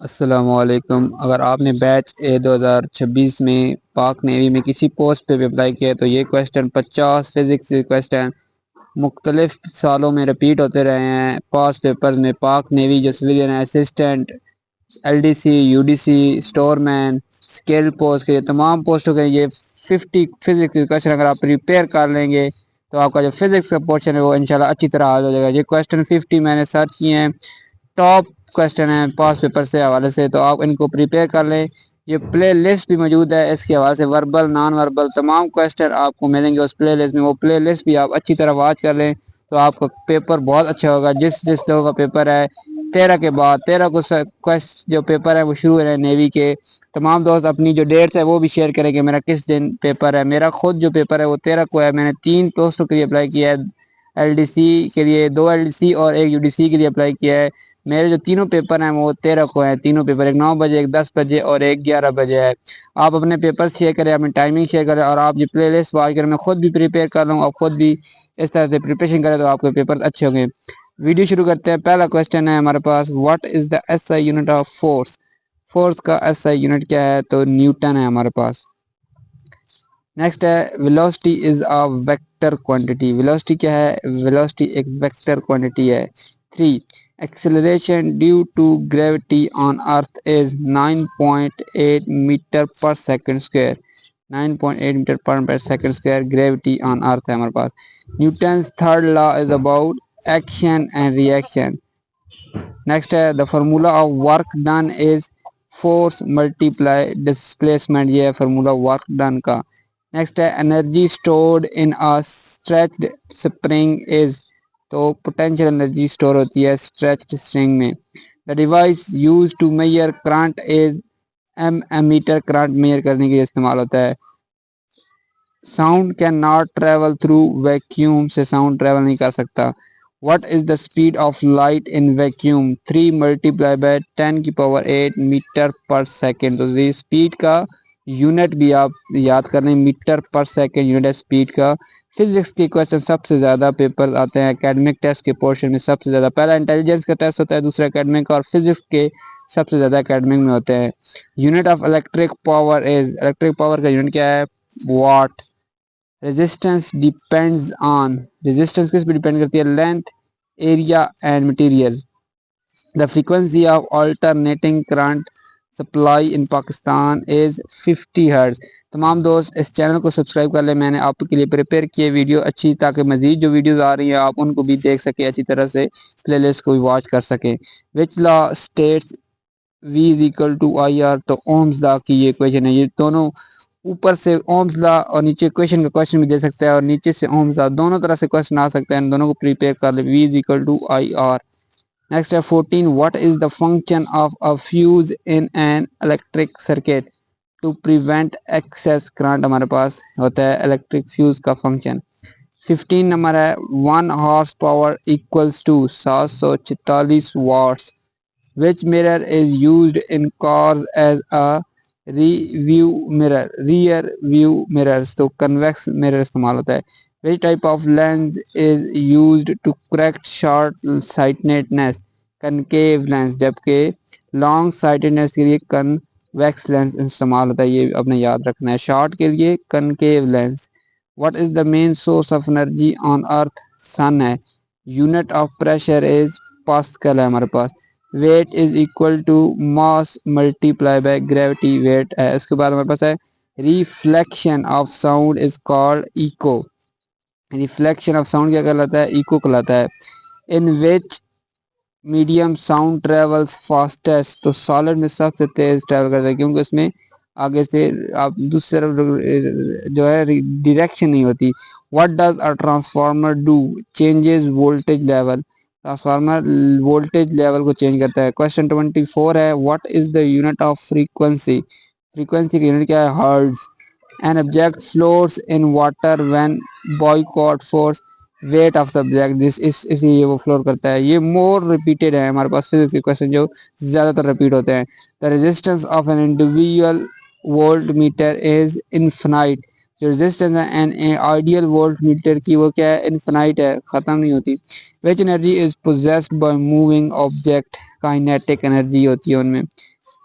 अस्सलामुअलैकुम। अगर आपने बैच ए 2026 में पाक नेवी में किसी पोस्ट पे भी अप्लाई किया तो ये क्वेश्चन 50 फिजिक्स के क्वेश्चन मुख्तलिफ सालों में रिपीट होते रहे हैं। पास्ट पेपर्स में पाक नेवी जो civilian assistant, LDC, UDC, storeman, skill post के तमाम पोस्टों के ये 50 फिजिक्स के क्वेश्चन अगर आप प्रिपेयर कर लेंगे तो आपका जो फिजिक्स का पोर्शन है वो इंशाल्लाह अच्छी तरह हल हो जाएगा। ये क्वेश्चन 50 मैंने सर्च किए हैं, टॉप क्वेश्चन है पास पेपर से हवाले से, तो आप इनको प्रिपेयर कर लें। ये प्ले लिस्ट भी मौजूद है, इसके हवाले से वर्बल नॉन वर्बल तमाम क्वेश्चन आपको मिलेंगे उस प्ले लिस्ट में। वो प्ले लिस्ट भी आप अच्छी तरह वॉच कर लें तो आपका पेपर बहुत अच्छा होगा। जिस जिस लोगों का पेपर है 13 के बाद 13 को क्वेश्चन जो पेपर है वो शुरू है नेवी के, तमाम दोस्त अपनी जो डेट्स है वो भी शेयर करेंगे मेरा किस दिन पेपर है। मेरा खुद जो पेपर है वो 13 को है। मैंने 3 पोस्टों के लिए अप्लाई किया है, एलडीसी के लिए 2 एलडीसी और 1 यूडीसी के लिए अप्लाई किया है। मेरे जो तीनों पेपर हैं वो 13 को हैं, तीनों पेपर, एक 9 बजे, एक 10 बजे और एक 11 बजे है। आप अपने पेपर शेयर करें, अपनी टाइमिंग शेयर करें और आप ये प्ले लिस्ट वॉच करें। मैं खुद भी प्रिपेयर कर रहा हूँ, आप खुद भी इस तरह से प्रिपरेशन करें तो आपके पेपर अच्छे होंगे। वीडियो शुरू करते हैं। पहला क्वेश्चन है हमारे पास, what is the SI unit of force. Force का एसआई यूनिट क्या है, तो न्यूटन है हमारे पास। नेक्स्ट है, velocity is a vector quantity. Velocity क्या है, वेलोसिटी एक वेक्टर क्वांटिटी है। 3, acceleration due to gravity on earth is 9.8 metre per second square. 9.8 metre per second square gravity on earth है हमारे पास। Newton's third law is about action and reaction. Next है, the formula of work done is force multiply displacement. ये है formula work done का। Next है, energy stored in a stretched spring is, तो potential energy store होती है stretched spring में। The device use to measure current is ammeter, current measure करने के लिए इस्तेमाल होता है। Sound can not travel through vacuum, से साउंड ट्रेवल नहीं कर सकता। What is the speed of light in vacuum, 3 multiply by 10 की पावर 8 मीटर पर सेकेंड। तो ये स्पीड का यूनिट भी आप याद कर लें, मीटर पर सेकेंड यूनिट है स्पीड का। फिजिक्स के क्वेश्चन सबसे ज़्यादा पेपर आते हैं एकेडमिक टेस्ट के पोर्शन में, सबसे ज़्यादा पहला इंटेलिजेंस का टेस्ट होता है, दूसरा एकेडमिक, और फिजिक्स के सबसे ज़्यादा एकेडमिक में होते हैं। Unit of electric power is, electric power का यूनिट क्या है, वाट। रेजिस्टेंस डिपेंड्स ऑन, रेजिस्टेंस किस पे डिपेंड करती है, length, area and material. The frequency of alternating current supply in Pakistan is 50 hertz. तमाम दोस्त इस चैनल को सब्सक्राइब कर ले, मैंने आपके लिए प्रिपेयर किए वीडियो अच्छी, ताकि मजीद जो वीडियोस आ रही हैं आप उनको भी देख सके अच्छी तरह से, प्लेलिस्ट को भी वॉच कर सकें। Which law states V is equal to I R, तो ओम्स लॉ की ये इक्वेशन है। ये दोनों ऊपर से ओम्स लॉ और नीचे क्वेश्चन का क्वेश्चन भी दे सकता है और नीचे से ओम्स लॉ, दोनों तरह से क्वेश्चन आ सकता है, इन दोनों को प्रिपेयर कर ले। V is equal to I R. Next है 14, what is the function of a fuse in an electric circuit to prevent excess current. हमारे पास होता है इलेक्ट्रिक फ्यूज का फंक्शन। 15 नंबर है, 1 horse power equals to 746 watts. Which mirror is used in cars as a rear view mirrors, तो convex mirror इस्तेमाल होता है। Which type of lens is used to correct short sightedness, concave lens, जबकि long sightedness के लिए convex lens इस्तेमाल होता है। ये अपने याद रखना है, शॉर्ट के लिए concave lens। What is the main source of energy on earth, sun है। Unit of pressure is Pascal है हमारे पास। Weight is equal to mass multiply by gravity, weight है। इसके बाद हमारे पास है, reflection of sound is called echo. Reflection of sound क्या कहलाता है, इको कहलाता है। In which medium sound travels fastest, तो सॉलिड में सबसे तेज ट्रेवल करता है, क्योंकि उसमें आगे से आप दूसरी तरफ जो है डायरेक्शन नहीं होती। What does a transformer do, changes voltage level, transformer voltage level को चेंज करता है। क्वेश्चन 24 है, what is the unit of frequency, frequency की यूनिट क्या है, hertz. An object floats in water when boycott force, weight of subject, this इसलिए वो floor करता है। ये मोर रिपीटेड है हमारे पास फिजिक्स के क्वेश्चन जो ज़्यादातर रिपीट होते हैं। The resistance of an individual volt meter is infinite, जो रेजिस्टेंस है एन आइडियल वोल्ट मीटर की वो क्या है, इनफिनाइट है, ख़त्म नहीं होती। Which energy is possessed by moving object, kinetic energy होती है उनमें।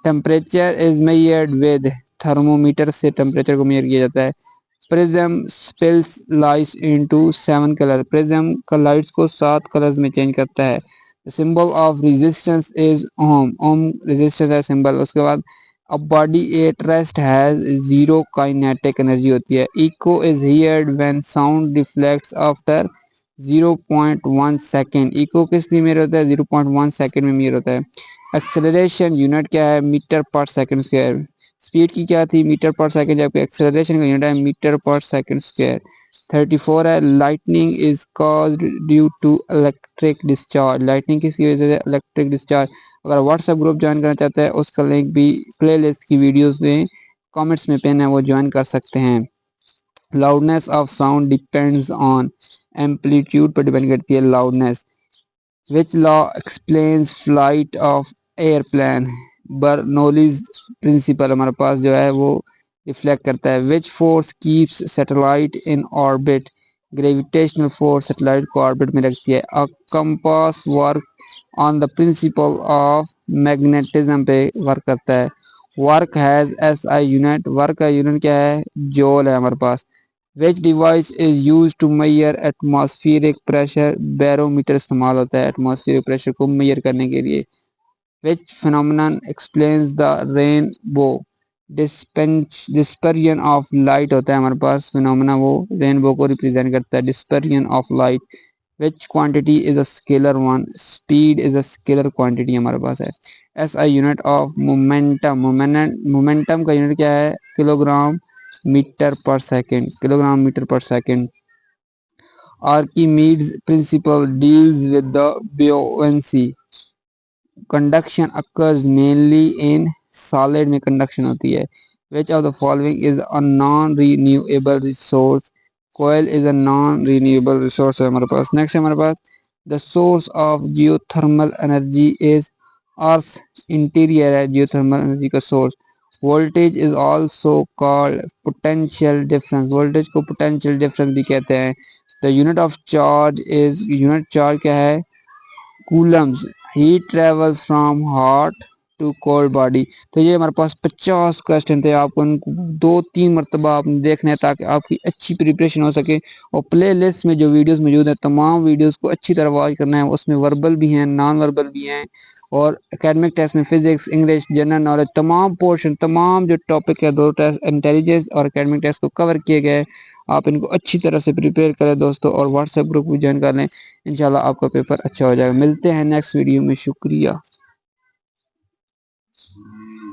Temperature is measured with thermometer से टेम्परेचर को मेजर किया जाता है। Prism spills lights into 7 colour. Prism का लाइट्स को 7 कलर्स में चेंज करता है। Symbol of resistance is ohm. Ohm resistance है सिंबल। उसके बाद a body at rest has zero kinetic energy होती है। Echo is heard when sound reflects after 0.1 second. Echo किस लिए मेयर होता है? 0.1 सेकेंड में मेयर होता है। एक्सेलरेशन यूनिट क्या है? Metre per second square. Speed की क्या थी? मीटर पर सेकेंड, जबकि एक्सेलरेशन का यूनिट है मीटर पर सेकेंड स्क्वायर। 34 है lightning is caused due to electric discharge. Lightning किसकी वजह से? Electric discharge. अगर व्हाट्सएप ग्रुप ज्वाइन करना चाहते हैं उसका लिंक भी प्लेलिस्ट की वीडियोस में कमेंट्स में पिन है, वो ज्वाइन कर सकते हैं। Loudness of sound depends on amplitude पर डिपेंड करती है loudness. Which law explains flight of airplane? Bernoulli's principle हमारे पास जो है वो रिफ्लेक्ट करता है। Which force keeps satellite in orbit? Gravitational force satellite को ऑर्बिट में रखती है। A compass work on the principle of magnetism पे वर्क करता है। Work has S I unit. Work का यूनिट क्या है? जॉल है हमारे पास। Which device is use to measure atmospheric pressure? Barometer इस्तेमाल होता है एटमॉस्फेरिक प्रेशर को मेजर करने के लिए। Which phenomenon explains the rainbow? Dispersion of light होता है हमारे पास फिनोमिना, वो रेनबो को रिप्रेजेंट करता है। Dispersion of light. Which quantity is a scalar one? Speed is a scalar quantity हमारे पास है। S I unit of momentum. Momentum का यूनिट क्या है? Kilogram metre per second. Kilogram metre per second. Archimedes' principle deals with the buoyancy। Conduction occurs mainly in solid में conduction होती है। Which of the following is a non renewable resource? कोयल is a non renewable resource है हमारे पास। Next है हमारे पास the source of geothermal energy is earth interior है जियोथर्मल एनर्जी का source. Voltage is also called potential difference. Voltage को पोटेंशियल डिफरेंस भी कहते हैं। The unit of charge is, unit charge क्या है? Coulombs. Heat travels from hot to cold body. तो ये हमारे पास 50 क्वेश्चन थे, आपको इनको 2-3 मरतबा आपने देखना है ताकि आपकी अच्छी प्रिपरेशन हो सके। और प्ले लिस्ट में जो वीडियोस मौजूद है तमाम वीडियोस को अच्छी तरह वॉच करना है। उसमें वर्बल भी हैं, नॉन वर्बल भी हैं, और एकेडमिक टेस्ट में फिजिक्स, इंग्लिश, जनरल नॉलेज, तमाम पोर्शन, तमाम जो टॉपिक है 2 टेस्ट इंटेलिजेंस और एकेडमिक टेस्ट को कवर किए गए। आप इनको अच्छी तरह से प्रिपेयर करें दोस्तों, और व्हाट्सएप ग्रुप भी ज्वाइन कर लें। इंशाल्लाह आपका पेपर अच्छा हो जाएगा। मिलते हैं नेक्स्ट वीडियो में। शुक्रिया।